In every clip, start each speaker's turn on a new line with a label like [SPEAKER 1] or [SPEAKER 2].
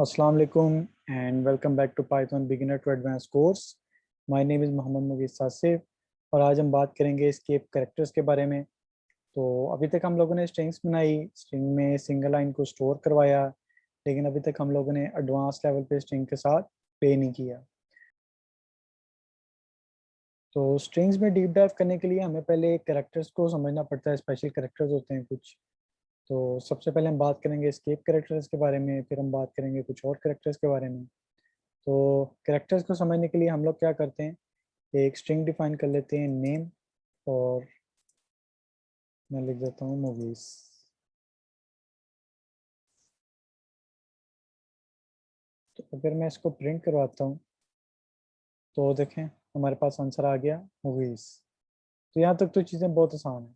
[SPEAKER 1] Assalamu alaikum and welcome back to Python Beginner to Advanced course. My name is Mohammad मुगीस सासिफ और आज हम बात करेंगे escape कैरेक्टर्स के बारे में। तो अभी तक हम लोगों ने स्ट्रिंग्स बनाई, स्ट्रिंग में सिंगल लाइन को स्टोर करवाया, लेकिन अभी तक हम लोगों ने एडवांस लेवल पे स्ट्रिंग के साथ पे नहीं किया। तो स्ट्रिंग्स में डीप डाइव करने के लिए हमें पहले कैरेक्टर्स को समझना पड़ता है। स्पेशल कैरेक्टर्स होते हैं कुछ। तो सबसे पहले हम बात करेंगे एस्केप कैरेक्टर्स के बारे में, फिर हम बात करेंगे कुछ और कैरेक्टर्स के बारे में। तो कैरेक्टर्स को समझने के लिए हम लोग क्या करते हैं, एक स्ट्रिंग डिफाइन कर लेते हैं नेम, और मैं लिख देता हूँ मूवीज। तो अगर मैं इसको प्रिंट करवाता हूँ तो देखें हमारे पास आंसर आ गया मूवीज। तो यहाँ तक तो चीज़ें बहुत आसान है।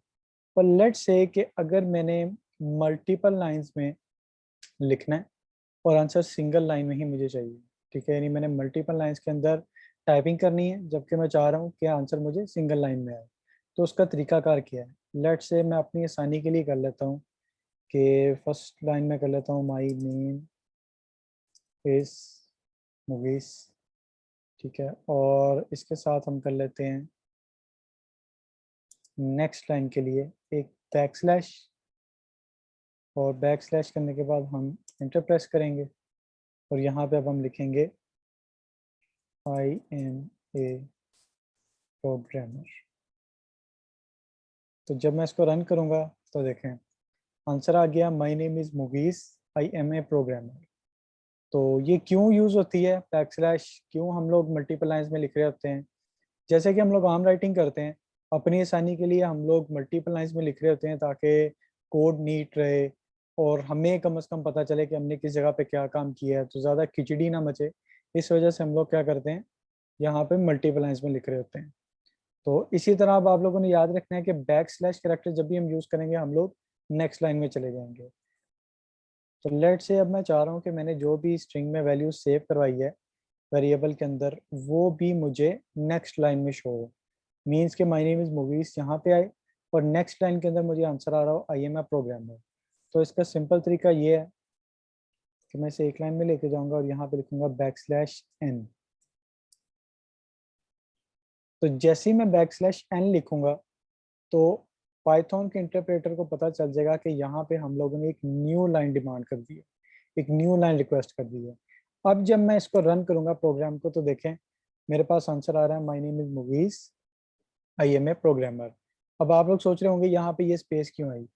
[SPEAKER 1] पर लेट्स से कि अगर मैंने मल्टीपल लाइंस में लिखना है और आंसर सिंगल लाइन में ही मुझे चाहिए, ठीक है, यानी मैंने मल्टीपल लाइंस के अंदर टाइपिंग करनी है जबकि मैं चाह रहा हूँ कि आंसर मुझे सिंगल लाइन में आए। तो उसका तरीकाकार क्या है, लेट्स से मैं अपनी आसानी के लिए कर लेता हूँ कि फर्स्ट लाइन में कर लेता हूँ माई नेम इज मूवीज, ठीक है, और इसके साथ हम कर लेते हैं नेक्स्ट लाइन के लिए एक बैक स्लैश, और बैक स्लैश करने के बाद हम इंटर प्रेस करेंगे और यहाँ पे अब हम लिखेंगे आई एम ए प्रोग्रामर। तो जब मैं इसको रन करूँगा तो देखें आंसर आ गया my name is movies I am a programmer. तो ये क्यों यूज़ होती है बैक स्लैश, क्यों हम लोग मल्टीपल लाइंस में लिख रहे होते हैं? जैसे कि हम लोग आम राइटिंग करते हैं, अपनी आसानी के लिए हम लोग मल्टीपल लाइंस में लिख रहे होते हैं ताकि कोड नीट रहे और हमें कम से कम पता चले कि हमने किस जगह पे क्या काम किया है, तो ज़्यादा खिचड़ी ना मचे। इस वजह से हम लोग क्या करते हैं, यहाँ पे मल्टीपल लाइंस में लिख रहे होते हैं। तो इसी तरह अब आप लोगों ने याद रखना है कि बैक स्लैश कैरेक्टर जब भी हम यूज़ करेंगे हम लोग नेक्स्ट लाइन में चले जाएंगे। तो लेट से अब मैं चाह रहा हूँ कि मैंने जो भी स्ट्रिंग में वैल्यू सेव करवाई है वेरिएबल के अंदर वो भी मुझे नेक्स्ट लाइन में शो हो। मीन्स के माय नेम इज मूवीज यहाँ पे आए और नेक्स्ट लाइन के अंदर मुझे आंसर आ रहा हो आई एम ए प्रोग्रामर। तो इसका सिंपल तरीका ये है कि मैं इसे एक लाइन में लेके जाऊंगा और यहाँ पे लिखूंगा बैक स्लैश एन। तो जैसे ही मैं बैक स्लैश एन लिखूंगा तो पाइथन के इंटरप्रेटर को पता चल जाएगा कि यहाँ पे हम लोगों ने एक न्यू लाइन डिमांड कर दी है, एक न्यू लाइन रिक्वेस्ट कर दी है। अब जब मैं इसको रन करूंगा प्रोग्राम को तो देखें मेरे पास आंसर आ रहा है my name is movies I am a programmer. अब आप लोग सोच रहे होंगे यहाँ पे ये स्पेस क्यों आई,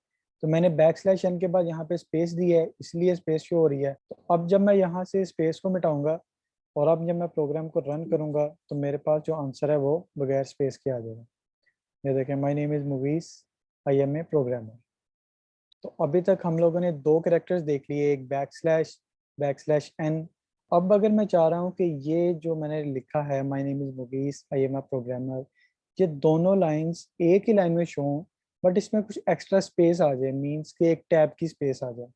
[SPEAKER 1] तो मैंने बैक स्लैश एन के बाद यहाँ पे स्पेस दी है इसलिए स्पेस शो हो रही है। तो अब जब मैं यहाँ से स्पेस को मिटाऊंगा और अब जब मैं प्रोग्राम को रन करूंगा तो मेरे पास जो आंसर है वो बगैर स्पेस के आ जाएगा। ये देखें my name is movies I am a programmer. तो अभी तक हम लोगों ने दो कैरेक्टर्स देख लिए, एक बैक स्लैश एन। अब अगर मैं चाह रहा हूँ कि ये जो मैंने लिखा है my name is movies I am a programmer, ये दोनों लाइंस एक ही लाइन में शो हों बट इसमें कुछ एक्स्ट्रा स्पेस आ जाए, मीन्स के एक टैब की स्पेस आ जाए,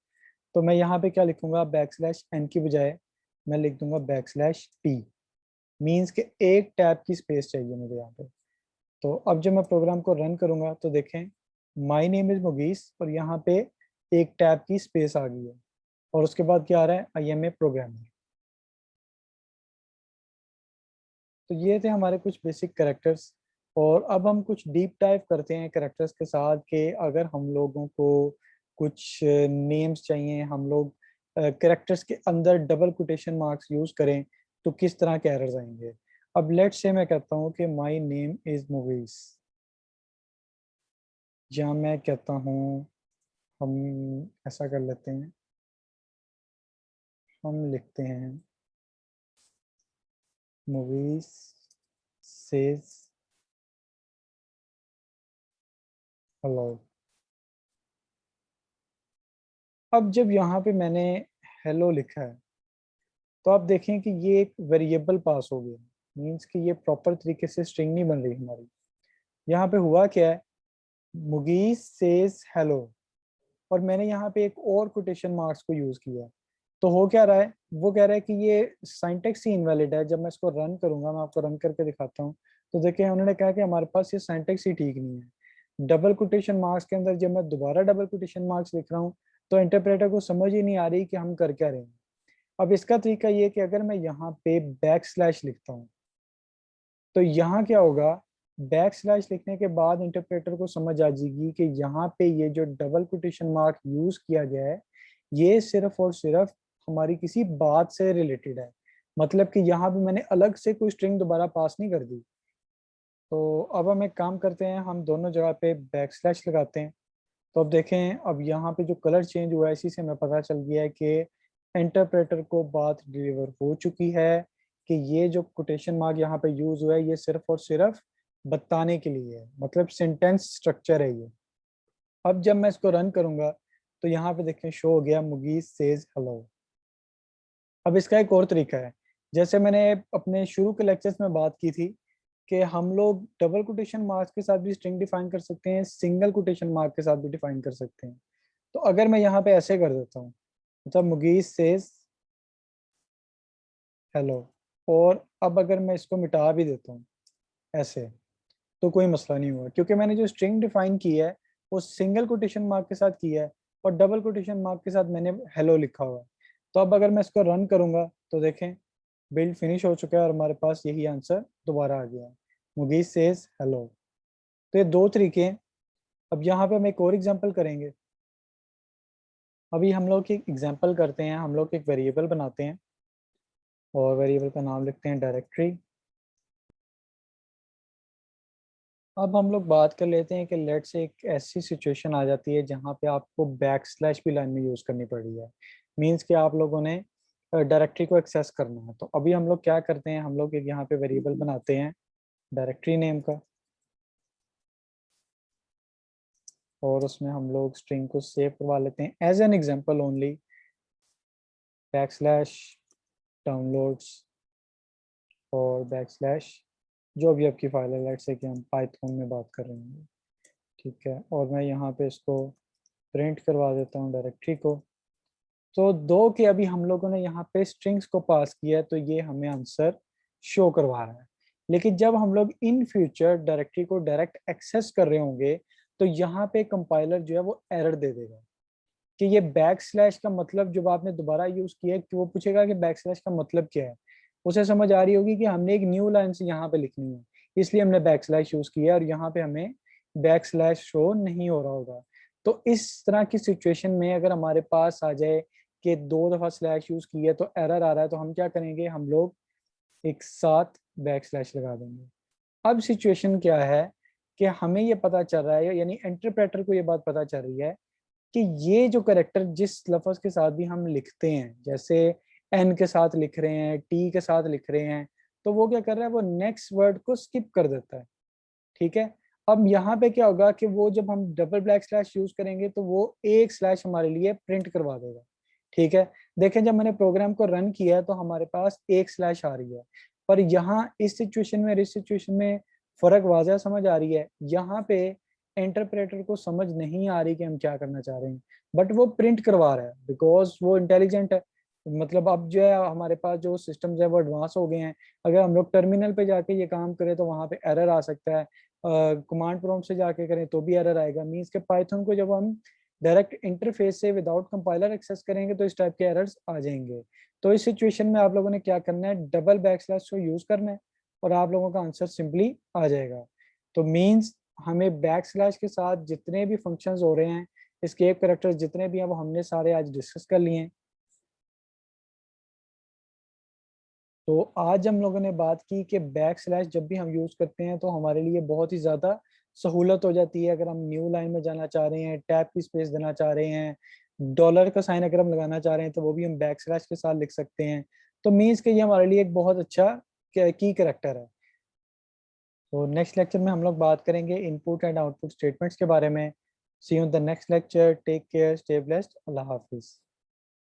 [SPEAKER 1] तो मैं यहाँ पे क्या लिखूंगा, बैक स्लैश एन की बजाय मैं लिख दूंगा बैक स्लैश टी। मीन्स के एक टैब की स्पेस चाहिए मुझे यहाँ पे। तो अब जब मैं प्रोग्राम को रन करूंगा तो देखें माई नेम इज मुगीस और यहाँ पे एक टैब की स्पेस आ गई है और उसके बाद क्या आ रहा है आई एम ए प्रोग्रामर। तो ये थे हमारे कुछ बेसिक कैरेक्टर्स। और अब हम कुछ डीप डाइव करते हैं कैरेक्टर्स के साथ कि अगर हम लोगों को कुछ नेम्स चाहिए, हम लोग कैरेक्टर्स के अंदर डबल कोटेशन मार्क्स यूज करें तो किस तरह के एरर्स आएंगे। अब लेट्स से मैं कहता हूँ कि माई नेम इज मूवीज, जहाँ मैं कहता हूँ, हम ऐसा कर लेते हैं, हम लिखते हैं मूवीज सेज हेलो। अब जब यहाँ पे मैंने हेलो लिखा है तो आप देखें कि ये एक वेरिएबल पास हो गया, मीन्स कि ये प्रॉपर तरीके से स्ट्रिंग नहीं बन रही हमारी। यहाँ पे हुआ क्या है, मुगीज सेज हेलो, और मैंने यहाँ पे एक और कोटेशन मार्क्स को यूज किया। तो हो क्या रहा है, वो कह रहा है कि ये साइंटेक्स ही इनवैलिड है। जब मैं इसको रन करूंगा, मैं आपको रन करके दिखाता हूँ, तो देखिए उन्होंने कहा कि हमारे पास ये साइंटेक्स ही ठीक नहीं है। डबल कोटेशन मार्क्स के अंदर जब मैं दोबारा डबल कोटेशन मार्क्स लिख रहा हूँ तो इंटरप्रेटर को समझ ही नहीं आ रही कि हम कर क्या रहे हैं। अब इसका तरीका ये है कि अगर मैं यहाँ पे बैक स्लैश लिखता हूँ तो यहाँ क्या होगा, बैक स्लैश लिखने के बाद इंटरप्रेटर को समझ आ जाएगी कि यहाँ पे ये जो डबल कोटेशन मार्क यूज किया गया है ये सिर्फ और सिर्फ हमारी किसी बात से रिलेटेड है, मतलब कि यहाँ पे मैंने अलग से कोई स्ट्रिंग दोबारा पास नहीं कर दी। तो अब हम एक काम करते हैं, हम दोनों जगह पे बैक स्लैश लगाते हैं। तो अब देखें, अब यहाँ पे जो कलर चेंज हुआ है इसी से हमें पता चल गया है कि इंटरप्रेटर को बात डिलीवर हो चुकी है कि ये जो कोटेशन मार्क यहाँ पे यूज हुआ है ये सिर्फ और सिर्फ बताने के लिए है, मतलब सेंटेंस स्ट्रक्चर है ये। अब जब मैं इसको रन करूंगा तो यहाँ पे देखें शो हो गया मुगीस सेज हेलो। अब इसका एक और तरीका है, जैसे मैंने अपने शुरू के लेक्चर्स में बात की थी कि हम लोग डबल कोटेशन मार्क्स के साथ भी स्ट्रिंग डिफाइन कर सकते हैं, सिंगल कोटेशन मार्क के साथ भी डिफाइन कर सकते हैं। तो अगर मैं यहाँ पे ऐसे कर देता हूँ, मतलब मुगीस सेज हेलो, और अब अगर मैं इसको मिटा भी देता हूँ ऐसे, तो कोई मसला नहीं हुआ क्योंकि मैंने जो स्ट्रिंग डिफाइन की है वो सिंगल कोटेशन मार्क के साथ किया है और डबल कोटेशन मार्क के साथ मैंने हेलो लिखा हुआ है। तो अब अगर मैं इसको रन करूंगा तो देखें बिल्ड फिनिश हो चुका है और हमारे पास यही आंसर दोबारा आ गया है, मुगीस सेज हेलो। तो ये दो तरीके हैं। अब यहाँ पे हम एक और एग्जांपल करेंगे। अभी हम लोग एक एग्जांपल करते हैं, हम लोग एक वेरिएबल बनाते हैं और वेरिएबल का नाम लिखते हैं डायरेक्टरी। अब हम लोग बात कर लेते हैं कि लेट से एक ऐसी सिचुएशन आ जाती है जहाँ पे आपको बैक स्लैश भी लाइन में यूज़ करनी पड़ रही है, मीन्स कि आप लोगों ने डायरेक्टरी को एक्सेस करना है। तो अभी हम लोग क्या करते हैं, हम लोग एक यहाँ पे वेरिएबल बनाते हैं डायरेक्टरी नेम का और उसमें हम लोग स्ट्रिंग को सेव करवा लेते हैं as an example only back slash downloads और बैक स्लैश जो भी आपकी फाइल है, लेट से कि हम पाइथन में बात कर रहे हैं, ठीक है। और मैं यहाँ पे इसको प्रिंट करवा देता हूँ डायरेक्टरी को। तो दो के अभी हम लोगों ने यहाँ पे स्ट्रिंग्स को पास किया है तो ये हमें आंसर शो करवा रहा है। लेकिन जब हम लोग इन फ्यूचर डायरेक्टरी को डायरेक्ट एक्सेस कर रहे होंगे तो यहाँ पे कंपाइलर जो है वो एरर दे देगा कि ये बैक स्लैश का मतलब जब आपने दोबारा यूज किया कि वो पूछेगा कि बैक स्लैश का मतलब क्या है। उसे समझ आ रही होगी कि हमने एक न्यू लाइन से यहाँ पे लिखनी है, इसलिए हमने बैक स्लैश यूज किया और यहाँ पे हमें बैक स्लैश शो नहीं हो रहा होगा। तो इस तरह की सिचुएशन में अगर हमारे पास आ जाए कि दो दफा स्लैश यूज की है तो एरर आ रहा है, तो हम क्या करेंगे, हम लोग एक साथ बैक स्लैश लगा देंगे। अब सिचुएशन क्या है कि हमें ये पता चल रहा है, यानी इंटरप्रेटर को ये बात पता चल रही है कि ये जो करेक्टर जिस लफ्ज के साथ भी हम लिखते हैं, जैसे एन के साथ लिख रहे हैं, टी के साथ लिख रहे हैं, तो वो क्या कर रहा है, वो नेक्स्ट वर्ड को स्किप कर देता है, ठीक है। अब यहाँ पे क्या होगा कि वो जब हम डबल ब्लैक स्लैश यूज करेंगे तो वो एक स्लैश हमारे लिए प्रिंट करवा देगा, ठीक है। देखें जब मैंने प्रोग्राम को रन किया है तो हमारे पास एक स्लैश आ रही है, पर यहाँ इस सिचुएशन में इस सिचुएशन में फर्क वाज़ह समझ आ रही है। यहाँ पे इंटरप्रेटर को समझ नहीं आ रही कि हम क्या करना चाह रहे हैं, बट वो प्रिंट करवा रहा है बिकॉज वो इंटेलिजेंट है। मतलब अब जो है हमारे पास जो सिस्टम्स है वो एडवांस हो गए हैं। अगर हम लोग टर्मिनल पे जाके ये काम करें तो वहाँ पे एरर आ सकता है, कमांड प्रॉम्प्ट से जाके करें तो भी एरर आएगा। मीन्स के पाइथन को जब हम डायरेक्ट इंटरफेस से विदाउट कंपाइलर एक्सेस करेंगे तो इस टाइप के एरर्स आ जाएंगे। तो इस सिचुएशन में आप लोगों ने क्या करना है, डबल बैक स्लैश को यूज करना है और आप लोगों का आंसर सिंपली आ जाएगा। तो मीन्स हमें बैक स्लैश के साथ जितने भी फंक्शंस हो रहे हैं, एस्केप कैरेक्टर्स जितने भी हैं, वो हमने सारे आज डिस्कस कर लिए हैं। तो आज हम लोगों ने बात की कि बैक स्लैश जब भी हम यूज करते हैं तो हमारे लिए बहुत ही ज्यादा सहूलत हो जाती है। अगर हम न्यू लाइन में जाना चाह रहे हैं, टैब की स्पेस देना चाह रहे हैं, डॉलर का साइन अगर हम लगाना चाह रहे हैं तो वो भी हम बैक स्लैश के साथ लिख सकते हैं। तो मीन्स के ये हमारे लिए एक बहुत अच्छा की करेक्टर है। तो नेक्स्ट लेक्चर में हम लोग बात करेंगे इनपुट एंड आउटपुट स्टेटमेंट्स के बारे में। See you in the next lecture, take care, stay blessed, अल्लाह हाफिज।